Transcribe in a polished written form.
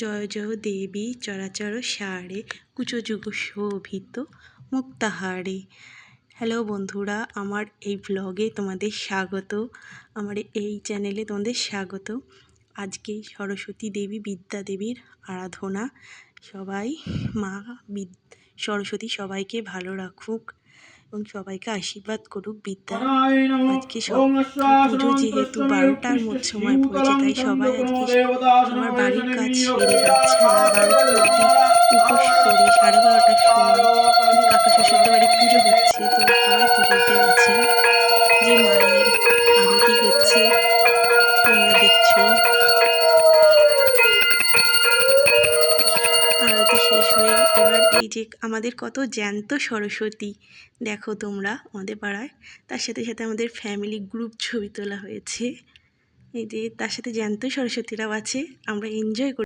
জয় জয় দেবী চরাচর সারে কুচযুগ শোভিত মুক্তাহারে। হ্যালো বন্ধুরা, আমার এই ব্লগে তোমাদের স্বাগত, আমার এই চ্যানেলে তোমাদের স্বাগত। আজকে সরস্বতী দেবী, বিদ্যা দেবীর আরাধনা। সবাই মা সরস্বতী সবাইকে ভালো রাখুক এবং সবাইকে আশীর্বাদ করুক। বিদ্যা আজকে সব পুজো যেহেতু 12টার মধ্যে সময় পড়েছে, তাই সবাই আজকে আমার বাড়ির কাজ সেরে বাচ্চারা 12টা অবধি উপোস করে 12:30টার সময় কাকা শ্বশুরদের বাড়ি পুজো হচ্ছে, তো সবাই পুজোতে গেছেন। যে মায়ের আরতি হচ্ছে তোমরা দেখছো, আরতি শেষ হয়ে এবার এই যে আমাদের কত জ্যান্ত সরস্বতী দেখো তোমরা আমাদের পাড়ায়, তার সাথে সাথে আমাদের ফ্যামিলি গ্রুপ ছবি তোলা হয়েছে। এই যে তার সাথে জ্যান্ত সরস্বতীরাও আছে, আমরা এনজয় করি।